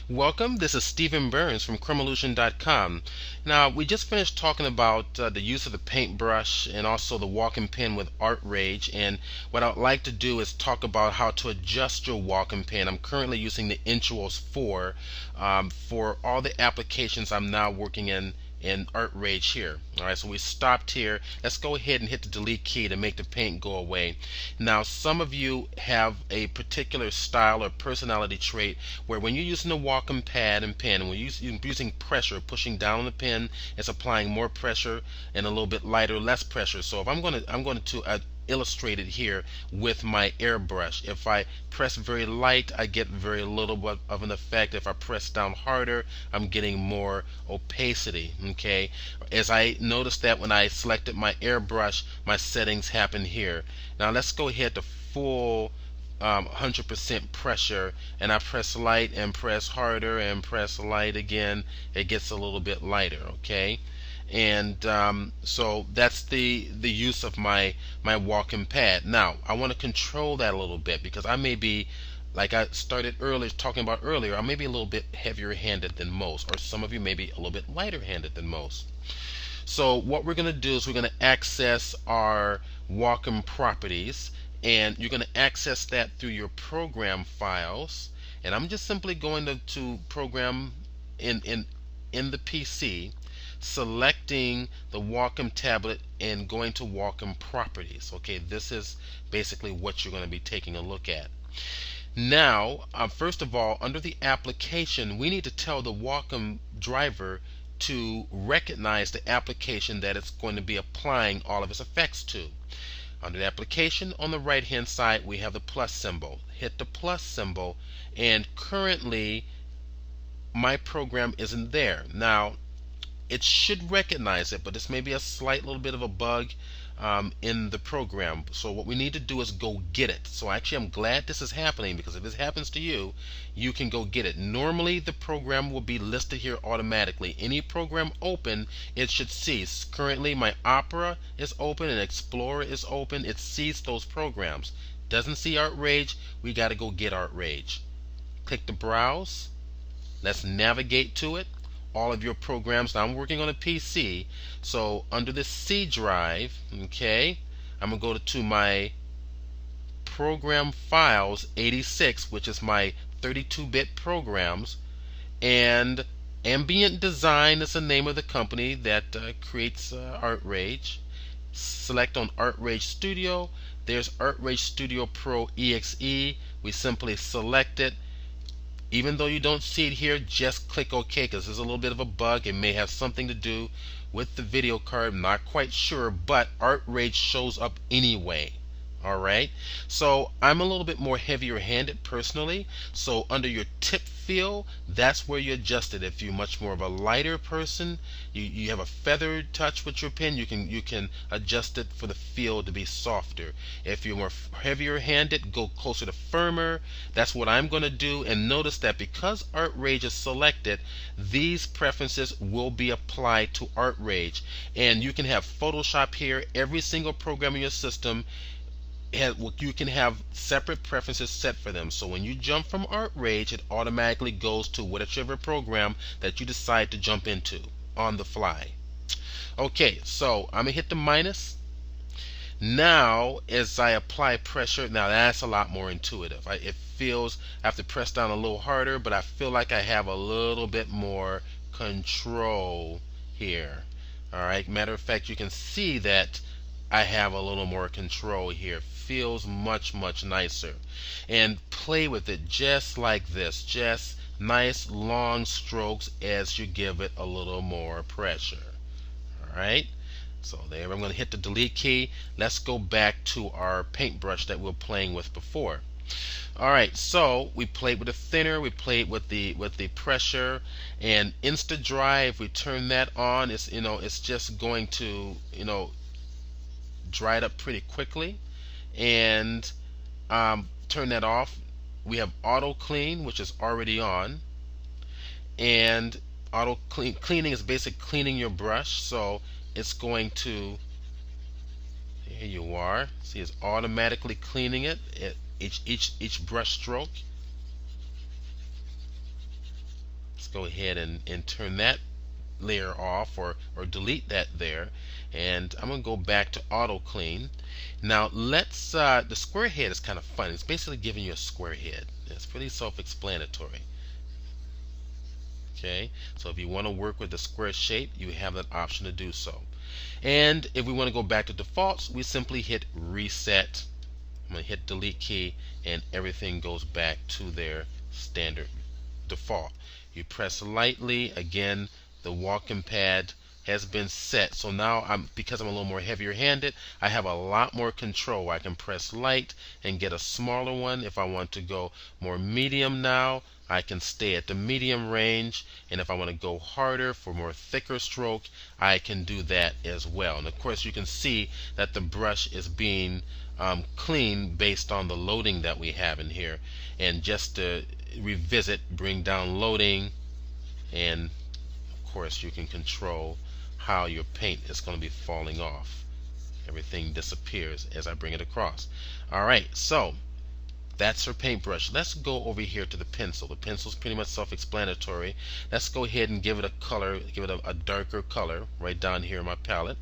Welcome, this is Stephen Burns from Chromolution.com. Now, we just finished talking about the use of the paintbrush and also the Wacom pen with Artrage, and what I'd like to do is talk about how to adjust your Wacom pen. I'm currently using the Intuos 4 for all the applications I'm now working in Artrage here. Alright, so we stopped here. Let's go ahead and hit the delete key to make the paint go away. Now, some of you have a particular style or personality trait where when you're using the Wacom pad and pen, when you're using pressure, pushing down on the pen, it's applying more pressure, and a little bit lighter, less pressure. So if I'm going to illustrate it here with my airbrush. If I press very light, I get very little of an effect. If I press down harder, I'm getting more opacity. Okay, as I noticed that when I selected my airbrush, my settings happen here. Now let's go ahead to full 100% pressure, and I press light and press harder and press light again. It gets a little bit lighter. Okay, and so that's the use of my Wacom pad. Now I want to control that a little bit because I may be, like I started earlier talking about earlier, I may be a little bit heavier handed than most, or some of you may be a little bit lighter handed than most. So what we're going to do is we're going to access our Wacom properties, and you're going to access that through your program files. And I'm just simply going to program in the PC, selecting the Wacom tablet and going to Wacom properties. Okay, this is basically what you're going to be taking a look at. Now, first of all, under the application, we need to tell the Wacom driver to recognize the application that it's going to be applying all of its effects to. Under the application, on the right hand side, we have the plus symbol. Hit the plus symbol, and currently my program isn't there. Now, it should recognize it, but this may be a slight little bit of a bug in the program. So what we need to do is go get it. So actually, I'm glad this is happening, because if this happens to you, you can go get it. Normally the program will be listed here automatically. Any program open, it should see. Currently my Opera is open and Explorer is open. It sees those programs. Doesn't see Artrage. We got to go get Artrage. Click the browse. Let's navigate to it. All of your programs. Now I'm working on a PC, so under the C drive, okay, I'm gonna go to my program files 86, which is my 32-bit programs, and Ambient Design is the name of the company that creates Artrage. Select on Artrage Studio. There's Artrage Studio Pro EXE. We simply select it. Even though you don't see it here, just click OK, because there's a little bit of a bug. It may have something to do with the video card. I'm not quite sure, but Artrage shows up anyway. Alright, so I'm a little bit more heavier handed personally, so under your tip feel, that's where you adjust it. If you're much more of a lighter person, you have a feathered touch with your pen, you can adjust it for the feel to be softer. If you're more heavier handed, go closer to firmer. That's what I'm going to do, and notice that because Artrage is selected, these preferences will be applied to Artrage. And you can have Photoshop here. Every single program in your system, you can have separate preferences set for them. So when you jump from Artrage, it automatically goes to whatever program that you decide to jump into on the fly. Okay, so I'm gonna hit the minus. Now as I apply pressure, now that's a lot more intuitive. It feels, I have to press down a little harder, but I feel like I have a little bit more control here. Alright, matter of fact, you can see that I have a little more control here. Feels much nicer. And play with it just like this. Just nice long strokes as you give it a little more pressure. Alright, so there, I'm going to hit the delete key. Let's go back to our paintbrush that we were playing with before. Alright, so we played with the thinner, we played with the pressure, and Insta Dry, if we turn that on, it's just going to dry it up pretty quickly. And turn that off. We have auto clean, which is already on, and auto cleaning is basically cleaning your brush, so it's going to, here you are, see, it's automatically cleaning it at each brush stroke. Let's go ahead and turn that layer off, or delete that there, and I'm going to go back to auto clean. Now let's the square head is kind of fun. It's basically giving you a square head. It's pretty self-explanatory. Okay, so if you want to work with the square shape, you have that option to do so. And if we want to go back to defaults, we simply hit reset. I'm going to hit delete key, and everything goes back to their standard default. You press lightly again, the Wacom pad has been set. So now because I'm a little more heavier handed, I have a lot more control. I can press light and get a smaller one. If I want to go more medium now, I can stay at the medium range, and if I want to go harder for more thicker stroke, I can do that as well. And of course you can see that the brush is being cleaned based on the loading that we have in here. And just to revisit, bring down loading, and of course you can control how your paint is going to be falling off. Everything disappears as I bring it across. Alright, so that's our paintbrush. Let's go over here to the pencil. The pencil is pretty much self-explanatory. Let's go ahead and give it a color, give it a darker color right down here in my palette.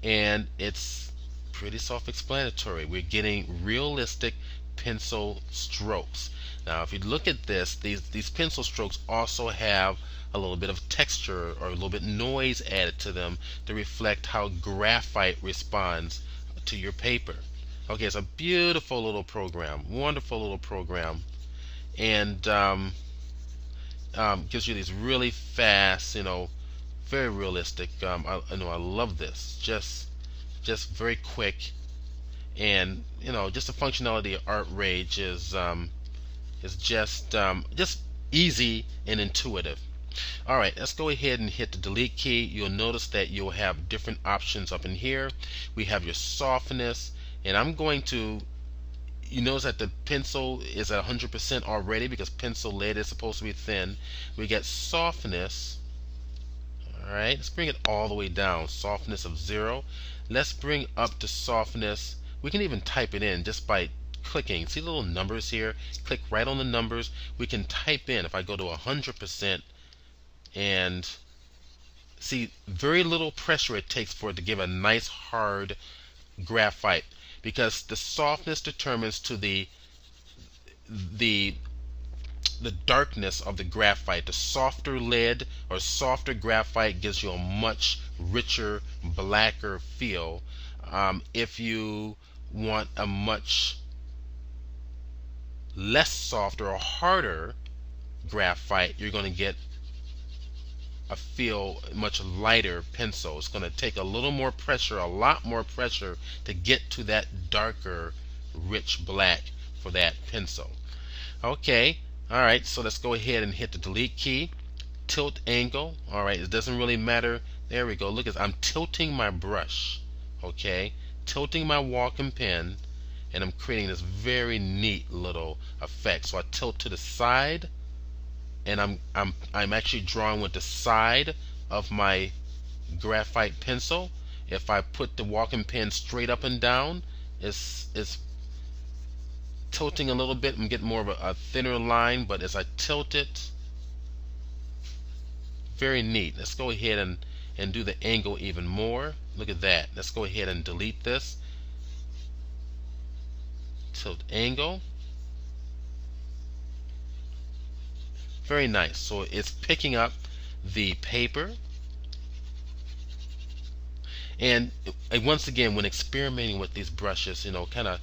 And it's pretty self-explanatory. We're getting realistic pencil strokes. Now if you look at this, these pencil strokes also have a little bit of texture or a little bit noise added to them to reflect how graphite responds to your paper. Okay, it's a beautiful little program, wonderful little program, and gives you these really fast, very realistic. I love this. Just very quick, and just the functionality of Artrage is just easy and intuitive. Alright, let's go ahead and hit the delete key. You'll notice that you'll have different options up in here. We have your softness, and I'm going to, you notice that the pencil is at 100% already because pencil lead is supposed to be thin. We get softness. Alright, let's bring it all the way down. Softness of 0. Let's bring up the softness. We can even type it in just by clicking. See the little numbers here? Click right on the numbers. We can type in. If I go to 100%, and see, very little pressure it takes for it to give a nice hard graphite, because the softness determines to the darkness of the graphite. The softer lead or softer graphite gives you a much richer, blacker feel. If you want a much less softer or harder graphite, you're going to get a feel much lighter pencil. It's going to take a little more pressure, a lot more pressure, to get to that darker, rich black for that pencil. Okay, alright, so let's go ahead and hit the delete key. Tilt angle. Alright, it doesn't really matter. There we go. Look, I'm tilting my brush. Okay, tilting my Wacom pen, and I'm creating this very neat little effect. So I tilt to the side, and I'm actually drawing with the side of my graphite pencil. If I put the Wacom pen straight up and down, it's tilting a little bit and get more of a thinner line, but as I tilt it, very neat. Let's go ahead and do the angle even more. Look at that. Let's go ahead and delete this. Tilt angle. Very nice. So it's picking up the paper. And once again, when experimenting with these brushes, kind of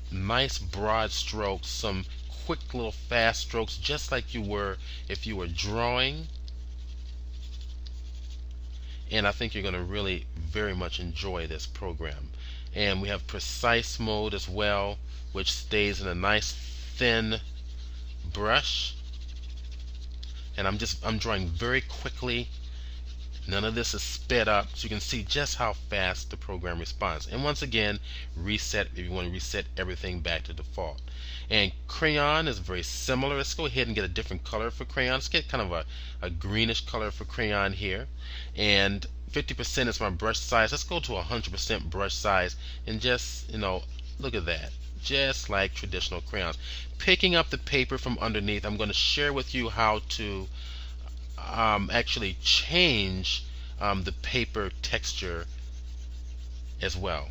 nice broad strokes, some quick little fast strokes, just like you were if you were drawing. And I think you're going to really very much enjoy this program. And we have precise mode as well, which stays in a nice thin brush. And I'm drawing very quickly. None of this is sped up, so you can see just how fast the program responds. And once again, reset if you want to reset everything back to default. And crayon is very similar. Let's go ahead and get a different color for crayon. Let's get kind of a greenish color for crayon here. And 50% is my brush size. Let's go to 100% brush size, and just, look at that. Just like traditional crayons. Picking up the paper from underneath, I'm going to share with you how to actually change the paper texture as well.